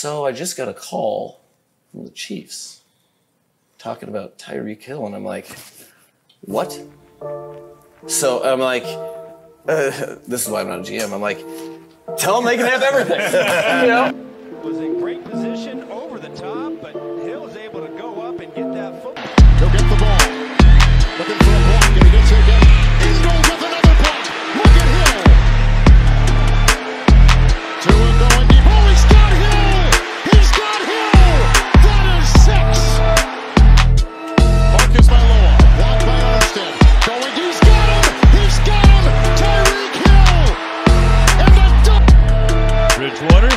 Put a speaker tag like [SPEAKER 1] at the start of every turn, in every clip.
[SPEAKER 1] So I just got a call from the Chiefs talking about Tyreek Hill, and I'm like, what? So I'm like, this is why I'm not a GM. I'm like, tell them they can have everything. You know?
[SPEAKER 2] Was in great position over the top, but Hill is able to go up and get that football.
[SPEAKER 3] He'll get the ball. Looking for a block, and he gets it again. In goes with another block. Look at Hill. Two and going deep. Oh, he's got Hill! He's got Hill! That is 6. Marcus Maloa, blocked by Armstead. Going, he's got him! He's got him! Tyreek Hill! And the dunk!
[SPEAKER 4] Bridgewater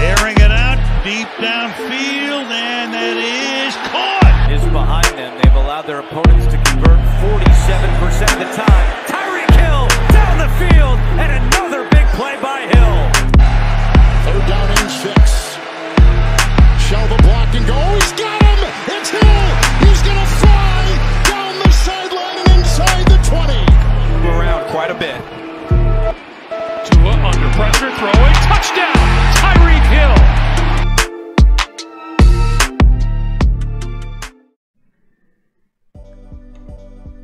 [SPEAKER 4] airing it out deep downfield, and that is caught!
[SPEAKER 2] Is behind them. They've allowed their opponents to convert 47% of the time. Tyreek Hill down the field, and another big play by Hill.
[SPEAKER 3] Third down and 6. Shell the block and go. Oh, he's got him! It's Hill! He's gonna fly down the sideline and inside the 20.
[SPEAKER 2] Around quite a bit.
[SPEAKER 4] Tua under pressure, throwing, touchdown! Tyreek Hill!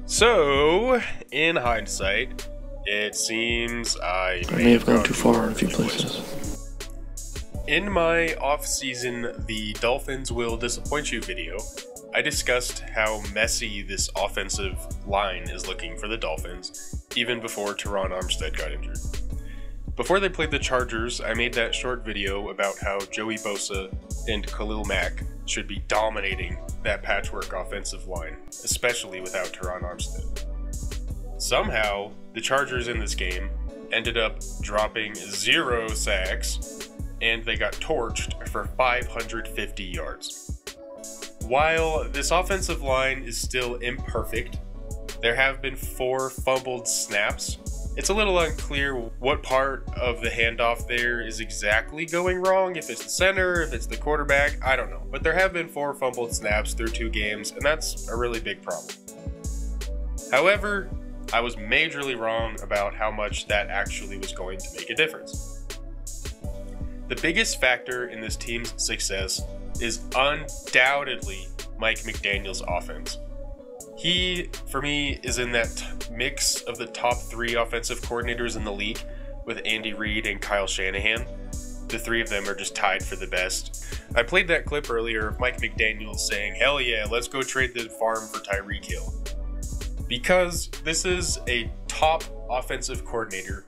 [SPEAKER 5] So, in hindsight, it seems I
[SPEAKER 6] may have gone too far in a few places.
[SPEAKER 5] In my off-season The Dolphins Will Disappoint You video, I discussed how messy this offensive line is looking for the Dolphins, even before Teron Armstead got injured. Before they played the Chargers, I made that short video about how Joey Bosa and Khalil Mack should be dominating that patchwork offensive line, especially without Teron Armstead. Somehow, the Chargers in this game ended up dropping 0 sacks, and they got torched for 550 yards. While this offensive line is still imperfect, there have been 4 fumbled snaps. It's a little unclear what part of the handoff there is exactly going wrong, if it's the center, if it's the quarterback, I don't know. But there have been 4 fumbled snaps through 2 games, and that's a really big problem. However, I was majorly wrong about how much that actually was going to make a difference. The biggest factor in this team's success is undoubtedly Mike McDaniel's offense. He, for me, is in that mix of the top 3 offensive coordinators in the league with Andy Reid and Kyle Shanahan. The 3 of them are just tied for the best. I played that clip earlier of Mike McDaniel saying, "Hell yeah, let's go trade the farm for Tyreek Hill." Because this is a top offensive coordinator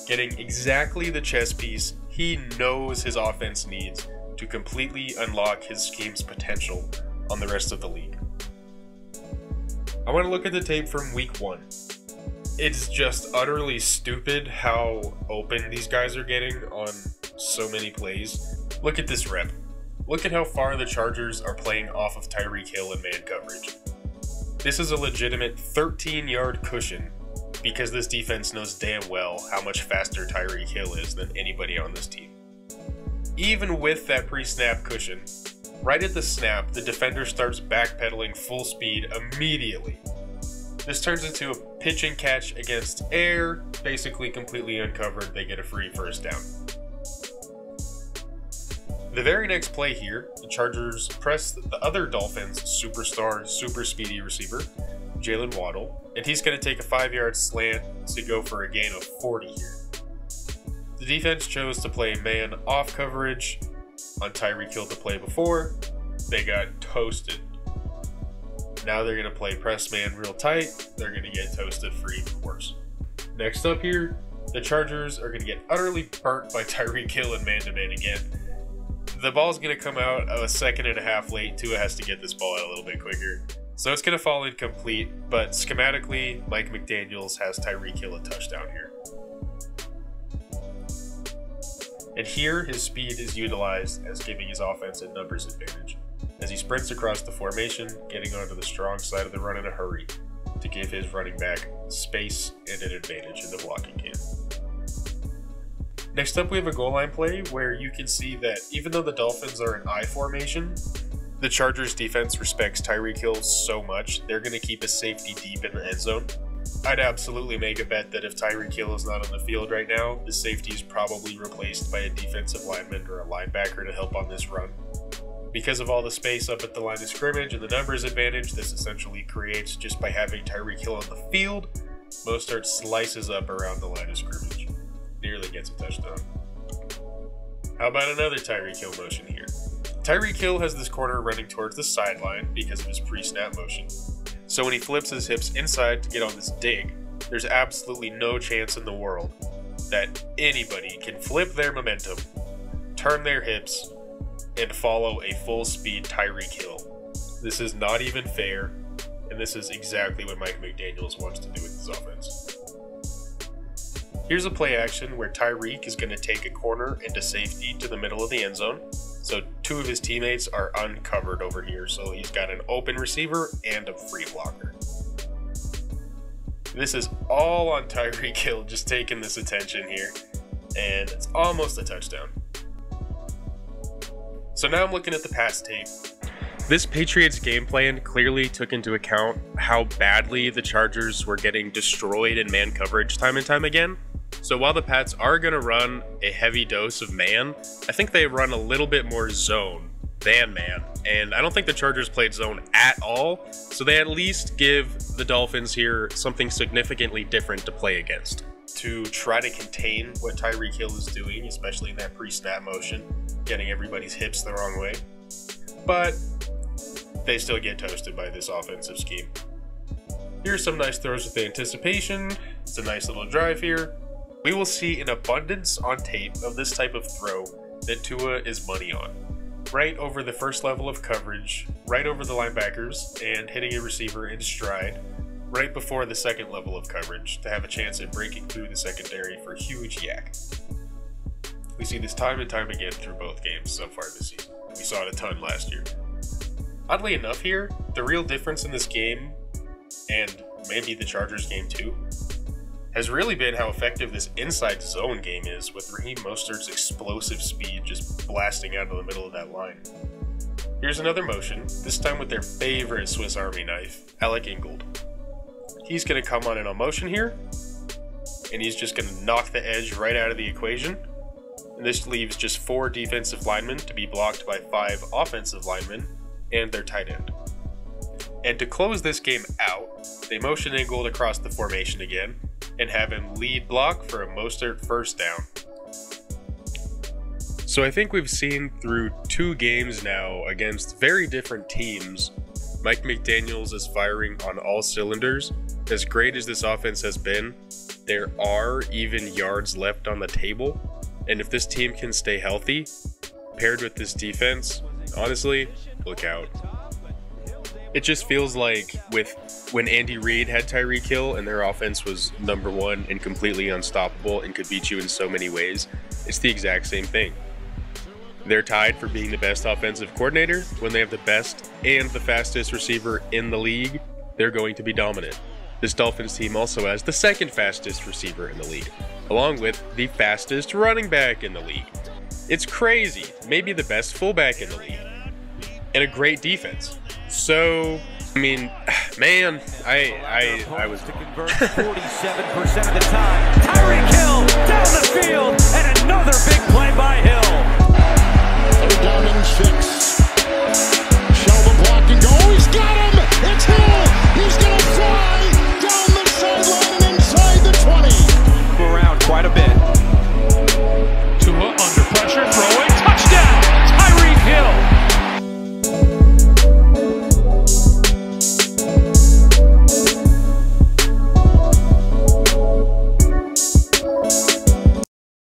[SPEAKER 5] getting exactly the chess piece he knows his offense needs to completely unlock his scheme's potential on the rest of the league. I want to look at the tape from week 1. It's just utterly stupid how open these guys are getting on so many plays. Look at this rep. Look at how far the Chargers are playing off of Tyreek Hill in man coverage. This is a legitimate 13-yard cushion because this defense knows damn well how much faster Tyreek Hill is than anybody on this team. Even with that pre-snap cushion, right at the snap, the defender starts backpedaling full speed immediately. This turns into a pitch and catch against air, basically completely uncovered. They get a free first down. The very next play here, the Chargers press the other Dolphins superstar, super speedy receiver, Jalen Waddle, and he's going to take a 5-yard slant to go for a gain of 40 here. The defense chose to play man off coverage on Tyreek Hill to play before. They got toasted. Now they're going to play press man real tight. They're going to get toasted for even worse. Next up here, the Chargers are going to get utterly burnt by Tyreek Hill in man-to-man again. The ball's going to come out a second and a half late. Tua has to get this ball out a little bit quicker. So it's going to fall incomplete, but schematically, Mike McDaniels has Tyreek Hill a touchdown here. And here, his speed is utilized as giving his offense a numbers advantage, as he sprints across the formation, getting onto the strong side of the run in a hurry to give his running back space and an advantage in the blocking game. Next up, we have a goal line play where you can see that even though the Dolphins are in I formation, the Chargers defense respects Tyreek Hill so much, they're going to keep a safety deep in the end zone. I'd absolutely make a bet that if Tyreek Hill is not on the field right now, the safety is probably replaced by a defensive lineman or a linebacker to help on this run. Because of all the space up at the line of scrimmage and the numbers advantage this essentially creates just by having Tyreek Hill on the field, Mostert slices up around the line of scrimmage. Nearly gets a touchdown. How about another Tyreek Hill motion here? Tyreek Hill has this corner running towards the sideline because of his pre-snap motion. So when he flips his hips inside to get on this dig, there's absolutely no chance in the world that anybody can flip their momentum, turn their hips, and follow a full-speed Tyreek Hill. This is not even fair, and this is exactly what Mike McDaniel wants to do with his offense. Here's a play action where Tyreek is going to take a corner into safety to the middle of the end zone. So two of his teammates are uncovered over here, so he's got an open receiver and a free blocker. This is all on Tyreek Hill just taking this attention here, and it's almost a touchdown. So now I'm looking at the pass tape. This Patriots game plan clearly took into account how badly the Chargers were getting destroyed in man coverage time and time again. So while the Pats are going to run a heavy dose of man, I think they run a little bit more zone than man. And I don't think the Chargers played zone at all. So they at least give the Dolphins here something significantly different to play against. To try to contain what Tyreek Hill is doing, especially in that pre-snap motion, getting everybody's hips the wrong way. But they still get toasted by this offensive scheme. Here's some nice throws with anticipation. It's a nice little drive here. We will see an abundance on tape of this type of throw that Tua is money on. Right over the first level of coverage, right over the linebackers, and hitting a receiver in stride, right before the second level of coverage to have a chance at breaking through the secondary for a huge yak. We see this time and time again through both games so far this season. We saw it a ton last year. Oddly enough here, the real difference in this game, and maybe the Chargers game too, has really been how effective this inside zone game is with Raheem Mostert's explosive speed just blasting out of the middle of that line. Here's another motion, this time with their favorite Swiss Army knife, Alec Ingold. He's going to come on in a motion here, and he's just going to knock the edge right out of the equation. And this leaves just 4 defensive linemen to be blocked by 5 offensive linemen and their tight end. And to close this game out, they motion Ingold across the formation again, and have him lead block for a Mostert first down. So I think we've seen through 2 games now against very different teams, Mike McDaniel is firing on all cylinders. As great as this offense has been, there are even yards left on the table. And if this team can stay healthy, paired with this defense, honestly, look out. It just feels like when Andy Reid had Tyreek Hill and their offense was #1 and completely unstoppable and could beat you in so many ways, it's the exact same thing. They're tied for being the best offensive coordinator. When they have the best and the fastest receiver in the league, they're going to be dominant. This Dolphins team also has the 2nd fastest receiver in the league, along with the fastest running back in the league. It's crazy. Maybe the best fullback in the league. And a great defense. So, I mean, man, I was
[SPEAKER 2] to convert 47% of the time. Tyreek Hill down the field, and another big play by Hill.
[SPEAKER 3] Third down and 6.